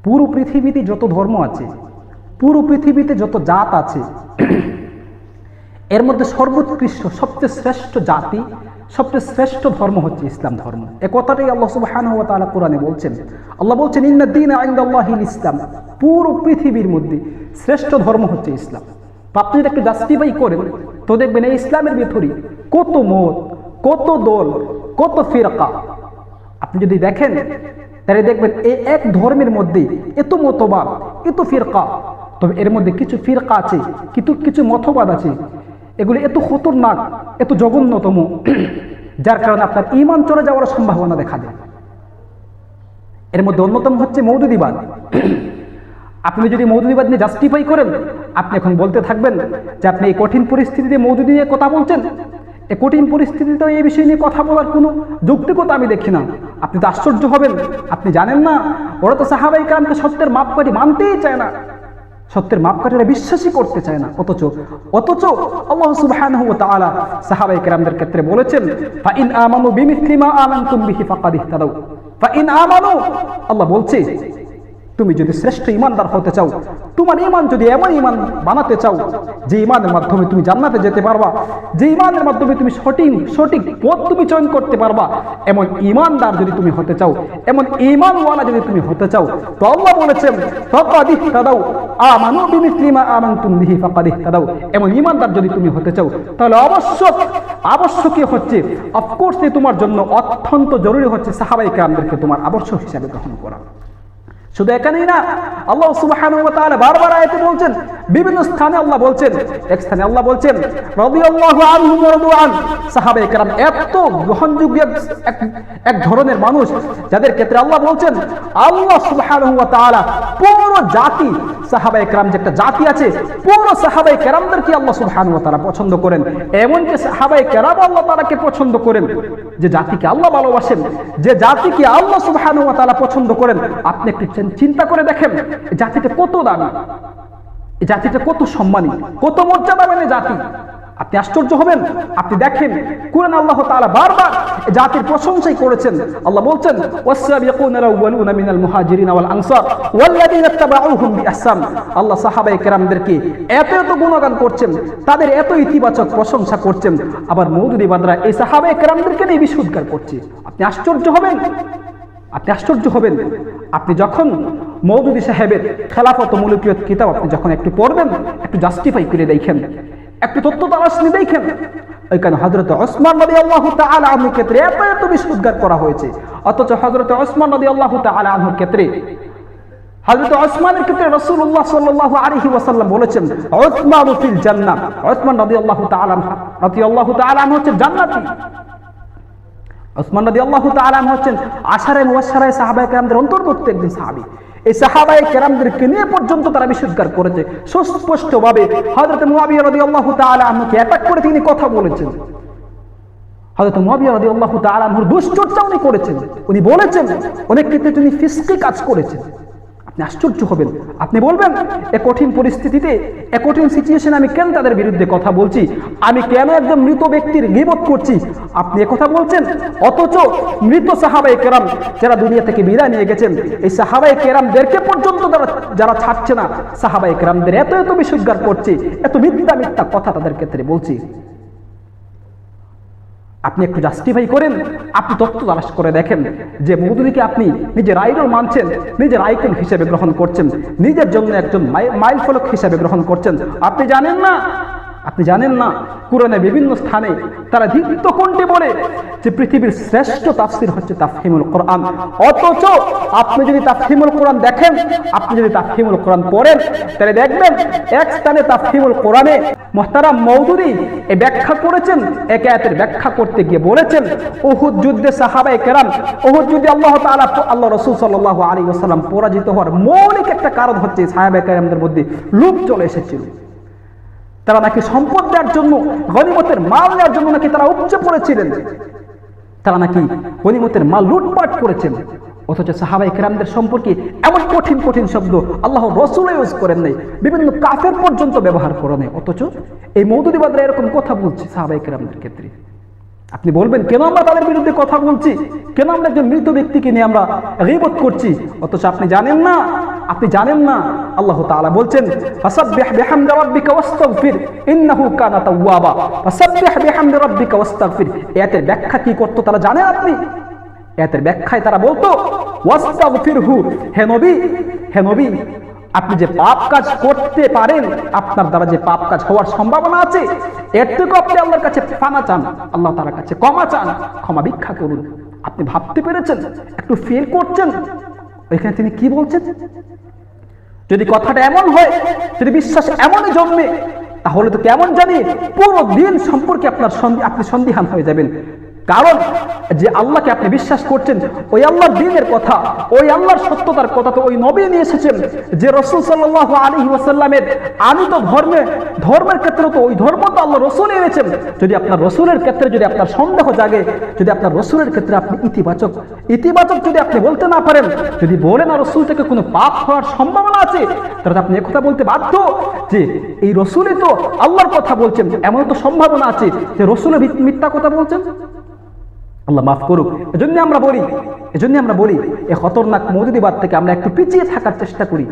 পুরো পৃথিবীতে যত ধর্ম আছে, পুরো পৃথিবীতে যত জাত আছে, এর মধ্যে সর্বোৎকৃষ্ট সবচেয়ে শ্রেষ্ঠ জাতি, সবচেয়ে শ্রেষ্ঠ ধর্ম হচ্ছে ইসলাম ধর্ম। এ কথাটাই আল্লাহ সুবহানাহু ওয়া তাআলা কোরআনে বলছেন। আল্লাহ বলছেন ইন্না দীনা ইনদাল্লাহিল ইসলাম, পুরো পৃথিবীর মধ্যে শ্রেষ্ঠ ধর্ম হচ্ছে ইসলাম। তো আপনি যদি একটু জাস্টিফাই করেন তো দেখবেন এই ইসলামের ভিতরে কত মত, কত দল, কত ফিরকা। আপনি যদি দেখেন তাহলে দেখবেন এই এক ধর্মের মধ্যে এত মতবাদ, এত ফিরকা। তবে এর মধ্যে কিছু ফিরকা আছে, কিছু মতবাদ আছে, এগুলি এত খতরনাক, এত জঘন্যতম, যার কারণে আপনার ঈমান চলে যাওয়ার সম্ভাবনা দেখা দেয়। এর মধ্যে অন্যতম হচ্ছে মওদুদিবাদ। আপনি যদি মওদুদিবাদ নিয়ে জাস্টিফাই করেন, আপনি এখন বলতে থাকবেন যে আপনি এই কঠিন পরিস্থিতিতে মওদুদি নিয়ে কথা বলছেন। এই কঠিন পরিস্থিতিতে এই বিষয় নিয়ে কথা বলার কোনো যৌক্তিকতা আমি দেখি না। আপনি তো আশ্চর্য হবেন, আপনি জানেন না ওরা তো সাহাবায়ে কেরামকে সত্যের মাপকাঠি মানতেই চায় না, সত্যের মাপকাঠিরা বিশ্বাসই করতে চায় না। অথচ আল্লাহ সুবহানাহু ওয়া তাআলা সাহাবায়ে কেরামদের ক্ষেত্রে বলেছেন ফাইন আমানু বিমিসলি মা আমানতুম বিহি ফাকাদ ইহতাদাউ। ফাইন আমানু, আল্লাহ বলছে তুমি যদি শ্রেষ্ঠ ঈমানদার হতে চাও, তোমার ঈমান যদি এমন ঈমান বানাতে চাও যে ঈমানের মাধ্যমে তুমি জান্নাতে যেতে পারবা, যে ঈমানের মাধ্যমে তুমি সঠিক পথ তুমি চয়ন করতে পারবা, এমন ঈমানদার যদি তুমি হতে চাও, এমন ঈমানওয়ালা যদি তুমি হতে চাও, তো আল্লাহ বলেছেন ফাকাদ ইহতাদাউ আমানু বিমিসলি মা আমানতুম বিহি ফাকাদ ইহতাদাউ। এমন ঈমানদার যদি তুমি হতে চাও তাহলে আবশ্যকীয় হচ্ছে, অফকোর্স তোমার জন্য অত্যন্ত জরুরি হচ্ছে সাহাবায়ে কেরামদেরকে তোমার আবশ্যক হিসাবে গ্রহণ করা। শুধু এখানেই না, আল্লাহ সুবহানাহু ওয়া তাআলা বারবার আয়াতে বলছেন, বিভিন্ন স্থানে আল্লাহ বলছেন, এক স্থানে আল্লাহ বলছেন রাদিয়াল্লাহু আনহুম ওয়া রাদু আন। সাহাবায়ে কেরাম এত গ্রহণযোগ্য এক ধরনের মানুষ যাদের ক্ষেত্রে আল্লাহ বলছেন আল্লাহ সুবহানাহু ওয়া তাআলা পুরো জাতি, সাহাবায়ে কেরাম যে একটা জাতি আছে, পুরো সাহাবায়ে কেরামদেরকে আল্লাহ সুবহানাহু ওয়া তাআলা পছন্দ করেন। এমনকি সাহাবায়ে কেরাম আল্লাহ তাআলাকে পছন্দ করেন। যে জাতিকে আল্লাহ ভালোবাসেন, যে জাতিকে আল্লাহ সুবহানাহু ওয়া তাআলা পছন্দ করেন, আপনি একটু চিন্তা করে দেখেন এই জাতিটা কত দামি, এই জাতিটা কত সম্মানী, কত মর্যাদাবান জাতি। আপনি আশ্চর্য হবেন। আপনি দেখেন কুরআন আল্লাহ তাআলা বারবার এই জাতির প্রশংসাই করেছেন। আল্লাহ বলছেন ওয়াস-সাবিকুনাল আউয়ালুনা মিনাল মুহাজিরিন ওয়াল আনসার ওয়াল্লাযীনা ইত্তাবাউহুম বিইহসান। আল্লাহ সাহাবায়ে কেরামদেরকে এত গুণগান করছেন, তাদের এত ইতিবাচক প্রশংসা করছেন, আবার মওদুদিবাদরা এই সাহাবায়ে কেরামদেরকে নিয়ে বিশুদ্ধগার করছে। আপনি আশ্চর্য হবেন, আপনি আশ্চর্য হবেন। আপনি যখন মওদুদি সাহেবের খেলাফত ও মুলকিয়ত কিতাব আপনি যখন একটু পড়বেন, একটু জাস্টিফাই করে দেখেন, একটু তথ্য তালাশ নিয়ে দেখেন, ওইখানে হযরত ওসমান রাদিয়াল্লাহু তাআলা আনহুর ক্ষেত্রে এত বিশুদ্ধগার করা হয়েছে। অথচ হযরত ওসমান রাদিয়াল্লাহু তাআলা আনহুর ক্ষেত্রে, হযরত ওসমানের ক্ষেত্রে রাসূলুল্লাহ সাল্লাল্লাহু আলাইহি ওয়াসাল্লাম বলেছেন ওসমান ফিল জান্নাহ। ওসমান রাদিয়াল্লাহু তাআলা আনহু হচ্ছেন জান্নাতি। ওসমান রাদিয়াল্লাহু তাআলা আনহু হচ্ছেন আশারে মুবাশশারায়ে সাহাবায়ে কেরামদের অন্তর্ভুক্ত একজন সাহাবী। এই সাহাবায়ে কেরামদেরকে নিয়ে পর্যন্ত তারা বিশুদ্ধগার করেছে। সুস্পষ্টভাবে হযরত মুআবিয়া রাদিয়াল্লাহু তাআলা আনহুকে অ্যাটাক করে তিনি কথা বলেছেন। হযরত মুআবিয়া রাদিয়াল্লাহু তাআলা আনহুর দুশ্চর্চা উনি করেছেন। উনি বলেছেন অনেক ক্ষেত্রে তিনি ফিসকি কাজ করেছেন। আপনি আশ্চর্য হবেন। আপনি বলবেন এই কঠিন পরিস্থিতিতে, এই কঠিন সিচুয়েশনে আমি কেন তাদের বিরুদ্ধে কথা বলছি, আমি কেন একজন মৃত ব্যক্তির গীবত করছি? আপনি কথা বলছেন, অথচ মৃত সাহাবায়ে কেরাম যারা দুনিয়া থেকে বিদায় নিয়ে গেছেন, এই সাহাবায়ে কেরামদেরকে পর্যন্ত যারা ছাড়ছে না, সাহাবায়ে কেরামদের এত বিশুদ্ধগার করছে, এত মিথ্যা কথা তাদের ক্ষেত্রে বলছি। আপনি একটু জাস্টিফাই করেন, আপনি তথ্য তালাশ করে দেখেন যে মওদুদিকে আপনি নিজের আইডল মানছেন, নিজের আইকন হিসেবে গ্রহণ করছেন, নিজের জন্য একজন মাইল ফলক হিসেবে গ্রহণ করছেন। আপনি জানেন না কুরআনে বিভিন্ন স্থানে তারা দীপ্ত কণ্ঠে বলে যে পৃথিবীর শ্রেষ্ঠ তাফসীর হচ্ছে তাফহিমুল কোরআন। অথচ আপনি যদি তাফহিমুল কোরআন দেখেন, আপনি যদি তাফহিমুল কোরআন পড়েন, তাহলে দেখবেন এক স্থানে তাফহিমুল কোরআনে মুহতারাম মওদুদি এই ব্যাখ্যা করেছেন, এক আয়াতের ব্যাখ্যা করতে গিয়ে বলেছেন উহুদ যুদ্ধে সাহাবায়ে কেরাম, উহুদ যুদ্ধে আল্লাহ রাসূল সাল্লাল্লাহু আলাইহি ওয়াসাল্লাম পরাজিত হওয়ার মৌলিক একটা কারণ হচ্ছে সাহাবায়ে কেরামদের মধ্যে লোভ চলে এসেছিল। তারা নাকি সম্পদ দেওয়ার জন্য, গনিমতের মাল নেওয়ার জন্য নাকি তারা উপচে পড়েছিলেন, তারা নাকি গনিমতের মাল লুটপাট করেছেন। অথচ সাহাবায়ে কেরামদের সম্পর্কে এমন কঠিন শব্দ আল্লাহর রাসূল ইউজ করেন নাই, বিভিন্ন কাফের পর্যন্ত ব্যবহার করে নাই। অথচ এই মওদুদিবাদরা এরকম কথা বলছে সাহাবায়ে কেরামদের ক্ষেত্রে। আপনি বলবেন কেন আমরা তাদের বিরুদ্ধে কথা বলছি, কেন আমরা একজন মৃত ব্যক্তিকে নিয়ে আমরা গীবত করছি? অথচ আপনি জানেন না আপনি জানেন না? আল্লাহ তাআলা বলছেন ফাসাব্বিহ বিহামদি রাব্বিকা ওয়াস্তাগফির ইন্নাহু কানা তাওয়াবা। ফাসাব্বিহ বিহামদি রাব্বিকা ওয়াস্তাগফির, এর ব্যাখ্যা কি করতে তারা জানেন? আপনি এর ব্যাখ্যায় তারা বলতো ওয়াস্তাগফিরহু, হে নবী, হে নবী, আপনি যে পাপ কাজ করতে পারেন, আপনার দ্বারা যে পাপ কাজ হওয়ার সম্ভাবনা আছে, এর থেকে আপনি আল্লাহর কাছে ক্ষমা চান, আল্লাহ তাআলার কাছে ক্ষমা চান, ক্ষমা ভিক্ষা করুন। আপনি ভাবতে পেরেছেন? একটু ফিল করছেন ওইখানে তিনি কি বলছেন? যদি কথাটা এমন হয়, যদি বিশ্বাস এমনই জন্মে, তাহলে তো কেমন জানি পুরো দিন সম্পর্কে আপনি সন্দিহান হয়ে যাবেন। কারণ যে আল্লাহকে আপনি বিশ্বাস করছেন, ওই আল্লাহর দ্বীনের কথা, ওই আল্লাহর সত্যতার কথা তো ওই নবী নিয়ে এসেছেন, যে রাসূল সাল্লাল্লাহু আলাইহি ওয়াসাল্লামের আনিত ধর্মের ক্ষেত্রে তো ওই ধর্ম তো আল্লাহ রাসূল এনেছেন। যদি আপনার রাসূলের ক্ষেত্রে যদি আপনার সন্দেহ জাগে, যদি আপনার রাসূলের ক্ষেত্রে আপনি ইতিবাচক যদি আপনি বলতে না পারেন, যদি বলেন আর রাসূল থেকে কোনো পাপ হওয়ার সম্ভাবনা আছে, তাহলে আপনি একথা বলতে বাধ্য যে এই রাসূলই তো আল্লাহর কথা বলছেন, এমন তো সম্ভাবনা আছে যে রাসূলের মিথ্যা কথা বলছেন। আল্লাহ মাফ করুক। এজন্য আমরা বলি এই খতরনাক মৌলুদীবাদ থেকে আমরা একটু পিছিয়ে থাকার চেষ্টা করি।